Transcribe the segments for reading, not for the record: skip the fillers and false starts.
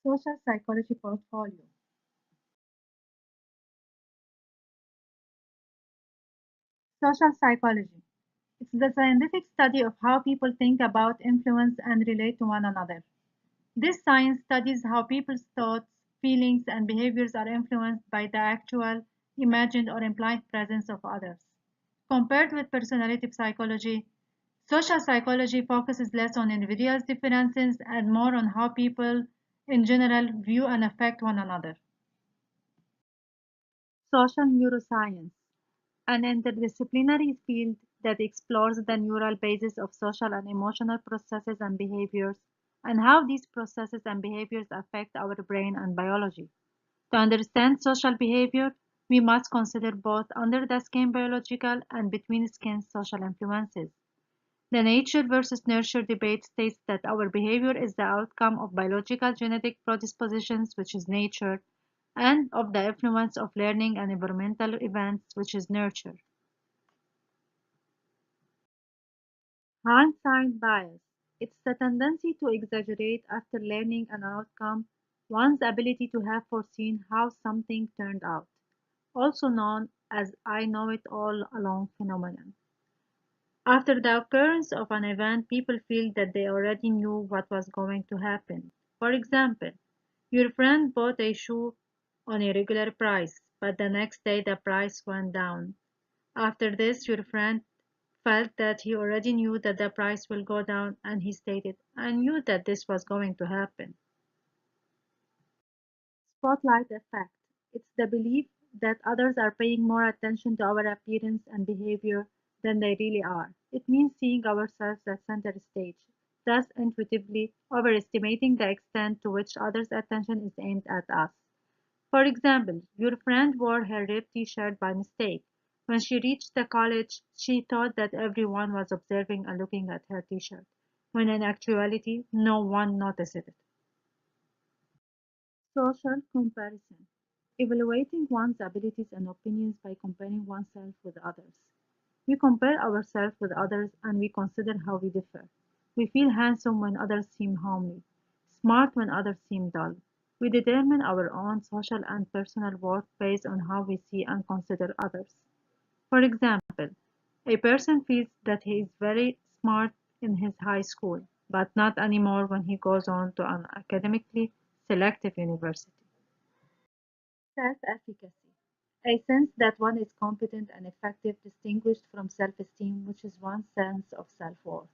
Social Psychology Portfolio. Social psychology. It's the scientific study of how people think about, influence, and relate to one another. This science studies how people's thoughts, feelings, and behaviors are influenced by the actual, imagined, or implied presence of others. Compared with personality psychology, social psychology focuses less on individuals' differences and more on how people, in general, view and affect one another. Social neuroscience, an interdisciplinary field that explores the neural basis of social and emotional processes and behaviors, and how these processes and behaviors affect our brain and biology. To understand social behavior, we must consider both under the skin biological and between skin social influences. The nature versus nurture debate states that our behavior is the outcome of biological genetic predispositions, which is nature, and of the influence of learning and environmental events, which is nurture. Hindsight bias. It's the tendency to exaggerate after learning an outcome, one's ability to have foreseen how something turned out, also known as I know it all along phenomenon. After the occurrence of an event, people feel that they already knew what was going to happen. For example, your friend bought a shoe on a regular price, but the next day the price went down. After this, your friend felt that he already knew that the price will go down, and he stated, I knew that this was going to happen. Spotlight effect. It's the belief that others are paying more attention to our appearance and behavior than they really are. It means seeing ourselves at center stage, thus intuitively overestimating the extent to which others' attention is aimed at us. For example, your friend wore her red t-shirt by mistake. When she reached the college, she thought that everyone was observing and looking at her t-shirt, when in actuality, no one noticed it. Social comparison. Evaluating one's abilities and opinions by comparing oneself with others. We compare ourselves with others and we consider how we differ. We feel handsome when others seem homely, smart when others seem dull. We determine our own social and personal worth based on how we see and consider others. For example, a person feels that he is very smart in his high school, but not anymore when he goes on to an academically selective university. Self-efficacy, a sense that one is competent and effective, distinguished from self-esteem, which is one's sense of self-worth.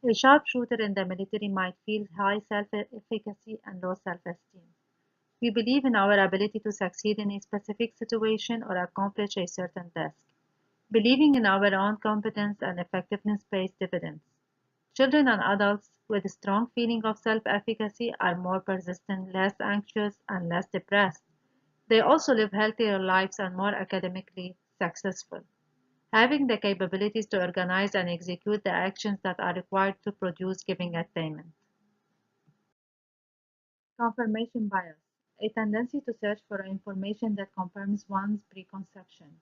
A sharpshooter in the military might feel high self-efficacy and low self-esteem. We believe in our ability to succeed in a specific situation or accomplish a certain task. Believing in our own competence and effectiveness pays dividends. Children and adults with a strong feeling of self-efficacy are more persistent, less anxious, and less depressed. They also live healthier lives and more academically successful, having the capabilities to organize and execute the actions that are required to produce given attainment. Confirmation bias, a tendency to search for information that confirms one's preconception.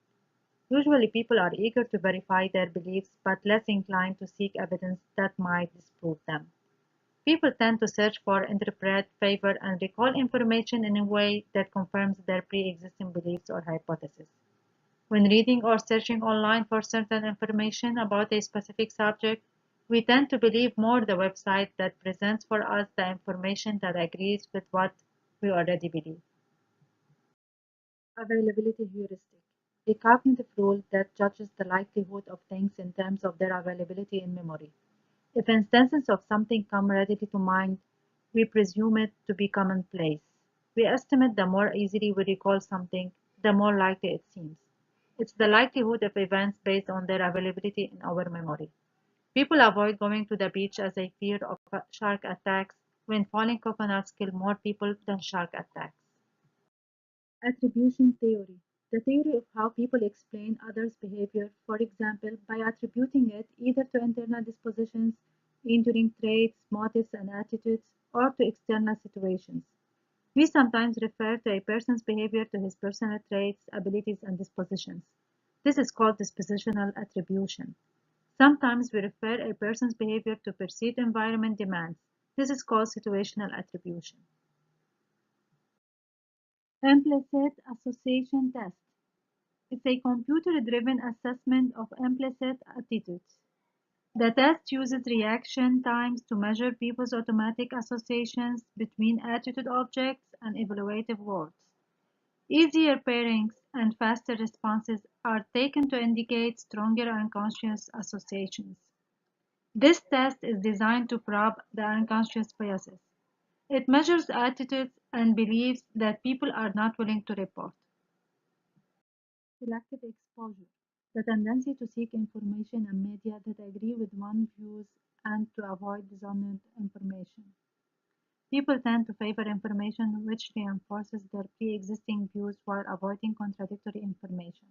Usually, people are eager to verify their beliefs but less inclined to seek evidence that might disprove them. People tend to search for, interpret, favor, and recall information in a way that confirms their pre existing beliefs or hypotheses. When reading or searching online for certain information about a specific subject, we tend to believe more the website that presents for us the information that agrees with what we already believe. Availability heuristic, a cognitive rule that judges the likelihood of things in terms of their availability in memory. If instances of something come readily to mind, we presume it to be commonplace. We estimate the more easily we recall something, the more likely it seems. It's the likelihood of events based on their availability in our memory. People avoid going to the beach as a fear of shark attacks when falling coconuts kill more people than shark attacks. Attribution theory, the theory of how people explain others' behavior, for example, by attributing it either to internal dispositions, enduring traits, motives, and attitudes, or to external situations. We sometimes refer to a person's behavior to his personal traits, abilities, and dispositions. This is called dispositional attribution. Sometimes we refer a person's behavior to perceived environment demands. This is called situational attribution. Implicit association test. It's a computer-driven assessment of implicit attitudes. The test uses reaction times to measure people's automatic associations between attitude objects and evaluative words. Easier pairings and faster responses are taken to indicate stronger unconscious associations. This test is designed to probe the unconscious biases. It measures attitudes and beliefs that people are not willing to report. Selective exposure. The tendency to seek information and media that agree with one's views and to avoid dissonant information. People tend to favor information which reinforces their pre-existing views while avoiding contradictory information.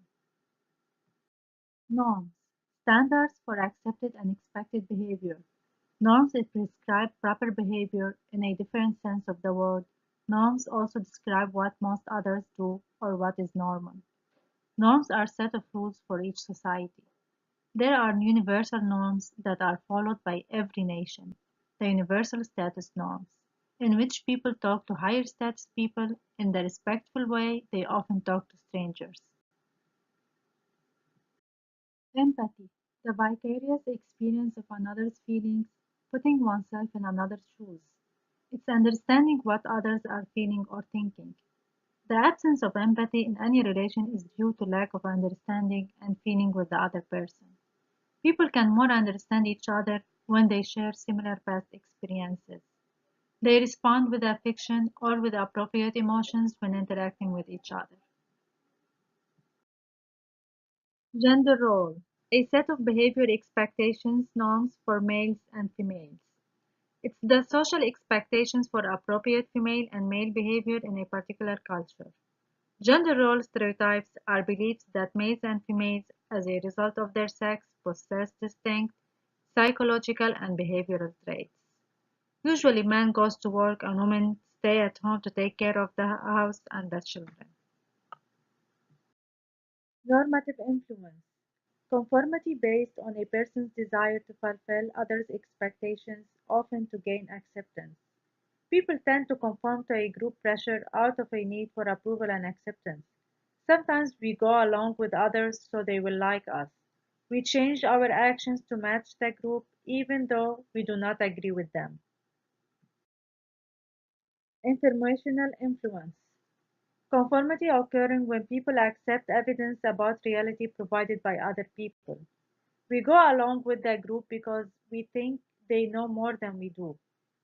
Norms. Standards for accepted and expected behavior. Norms prescribe proper behavior in a different sense of the word. Norms also describe what most others do or what is normal. Norms are set of rules for each society. There are universal norms that are followed by every nation, the universal status norms, in which people talk to higher status people in the respectful way they often talk to strangers. Empathy, the vicarious experience of another's feelings, putting oneself in another's shoes. It's understanding what others are feeling or thinking. The absence of empathy in any relation is due to lack of understanding and feeling with the other person. People can more understand each other when they share similar past experiences. They respond with affection or with appropriate emotions when interacting with each other. Gender role, a set of behavior expectations norms for males and females. It's the social expectations for appropriate female and male behavior in a particular culture. Gender role stereotypes are beliefs that males and females, as a result of their sex, possess distinct psychological and behavioral traits. Usually, man goes to work and women stay at home to take care of the house and the children. Normative influence. Conformity based on a person's desire to fulfill others' expectations, often to gain acceptance. People tend to conform to a group pressure out of a need for approval and acceptance. Sometimes we go along with others so they will like us. We change our actions to match the group even though we do not agree with them. Informational influence. Conformity occurring when people accept evidence about reality provided by other people. We go along with the group because we think they know more than we do.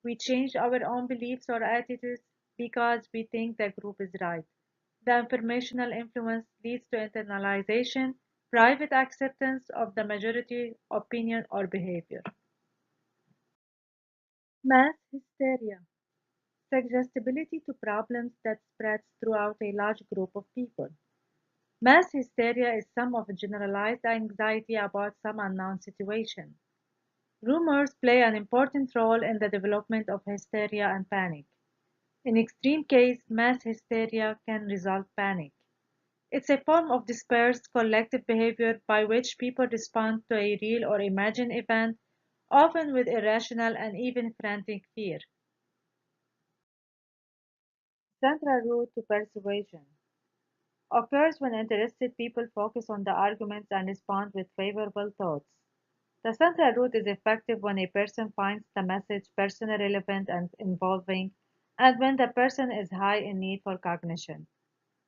We change our own beliefs or attitudes because we think the group is right. The informational influence leads to internalization, private acceptance of the majority opinion or behavior. Mass hysteria. Suggestibility to problems that spreads throughout a large group of people. Mass hysteria is some of generalized anxiety about some unknown situation. Rumors play an important role in the development of hysteria and panic. In extreme case, mass hysteria can result panic. It's a form of dispersed collective behavior by which people respond to a real or imagined event, often with irrational and even frantic fear. Central route to persuasion occurs when interested people focus on the arguments and respond with favorable thoughts. The central route is effective when a person finds the message personally relevant and involving, and when the person is high in need for cognition.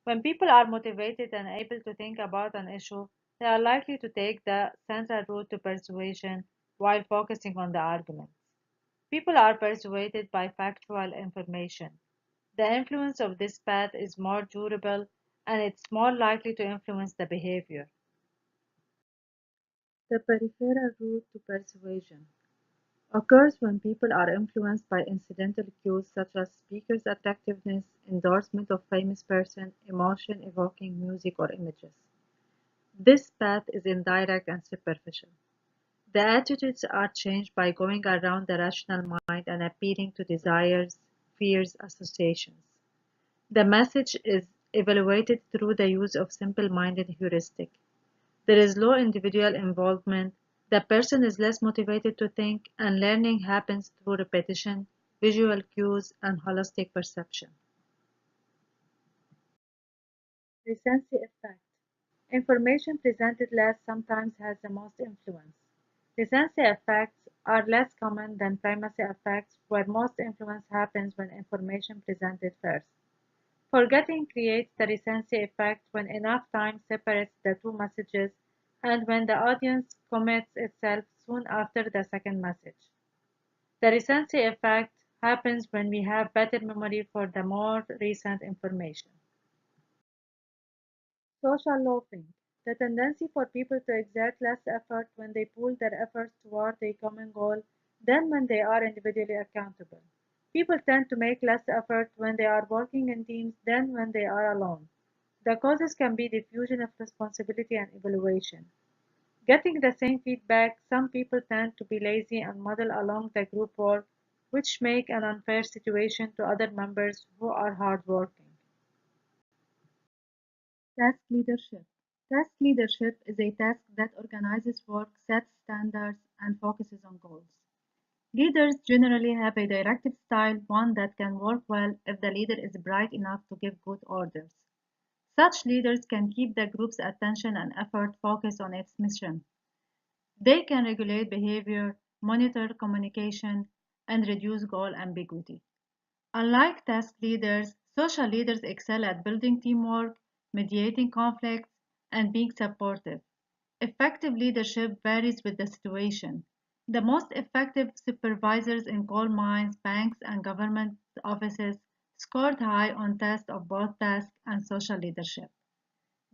When people are motivated and able to think about an issue, they are likely to take the central route to persuasion while focusing on the arguments. People are persuaded by factual information. The influence of this path is more durable and it's more likely to influence the behavior. The peripheral route to persuasion occurs when people are influenced by incidental cues such as speaker's attractiveness, endorsement of famous person, emotion evoking music or images. This path is indirect and superficial. The attitudes are changed by going around the rational mind and appealing to desires, fears, associations. The message is evaluated through the use of simple-minded heuristic. There is low individual involvement, the person is less motivated to think, and learning happens through repetition, visual cues, and holistic perception. Recency effect. Information presented last sometimes has the most influence. Recency effects are less common than primacy effects, where most influence happens when information presented first. Forgetting creates the recency effect when enough time separates the two messages and when the audience commits itself soon after the second message. The recency effect happens when we have better memory for the more recent information. Social loafing. The tendency for people to exert less effort when they pool their efforts toward a common goal than when they are individually accountable. People tend to make less effort when they are working in teams than when they are alone. The causes can be diffusion of responsibility and evaluation. Getting the same feedback, some people tend to be lazy and muddle along the group work, which make an unfair situation to other members who are hardworking. Task leadership. Task leadership is a task that organizes work, sets standards, and focuses on goals. Leaders generally have a directive style, one that can work well if the leader is bright enough to give good orders. Such leaders can keep the group's attention and effort focused on its mission. They can regulate behavior, monitor communication, and reduce goal ambiguity. Unlike task leaders, social leaders excel at building teamwork, mediating conflicts, and being supportive. Effective leadership varies with the situation. The most effective supervisors in coal mines, banks, and government offices scored high on tests of both task and social leadership.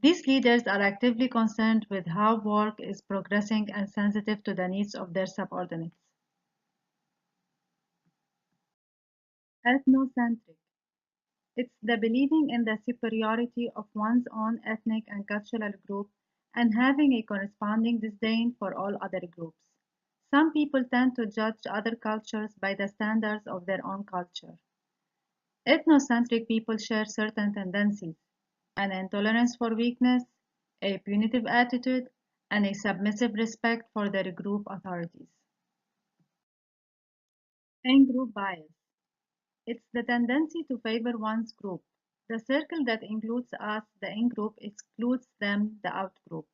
These leaders are actively concerned with how work is progressing and sensitive to the needs of their subordinates. Ethnocentric. It's the believing in the superiority of one's own ethnic and cultural group and having a corresponding disdain for all other groups. Some people tend to judge other cultures by the standards of their own culture. Ethnocentric people share certain tendencies: an intolerance for weakness, a punitive attitude, and a submissive respect for their group authorities. In-group bias. It's the tendency to favor one's group. The circle that includes us, the in-group, excludes them, the out-group.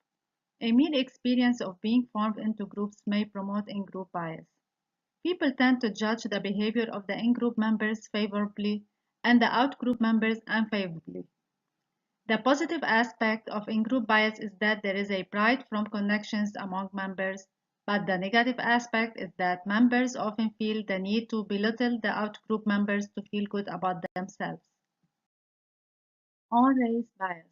A mere experience of being formed into groups may promote in-group bias. People tend to judge the behavior of the in-group members favorably and the out-group members unfavorably. The positive aspect of in-group bias is that there is a pride from connections among members, but the negative aspect is that members often feel the need to belittle the out-group members to feel good about themselves. On-race bias.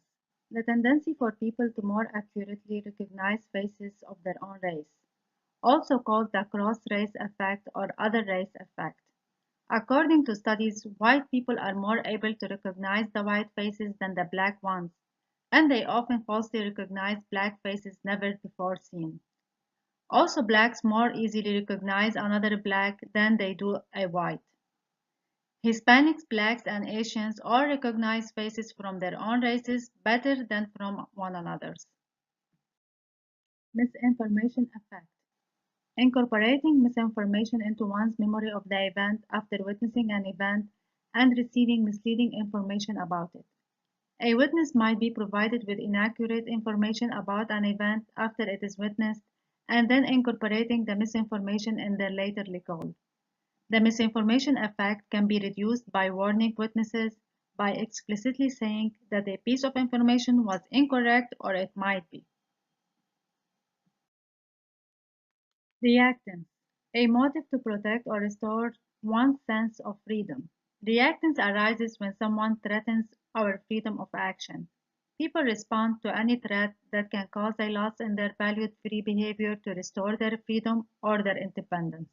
The tendency for people to more accurately recognize faces of their own race, also called the cross-race effect or other race effect. According to studies, white people are more able to recognize the white faces than the black ones, and they often falsely recognize black faces never before seen. Also, blacks more easily recognize another black than they do a white. Hispanics, blacks, and Asians all recognize faces from their own races better than from one another's. Misinformation effect. Incorporating misinformation into one's memory of the event after witnessing an event and receiving misleading information about it. A witness might be provided with inaccurate information about an event after it is witnessed and then incorporating the misinformation in their later recall. The misinformation effect can be reduced by warning witnesses by explicitly saying that a piece of information was incorrect or it might be. Reactance, a motive to protect or restore one's sense of freedom. Reactance arises when someone threatens our freedom of action. People respond to any threat that can cause a loss in their valued free behavior to restore their freedom or their independence.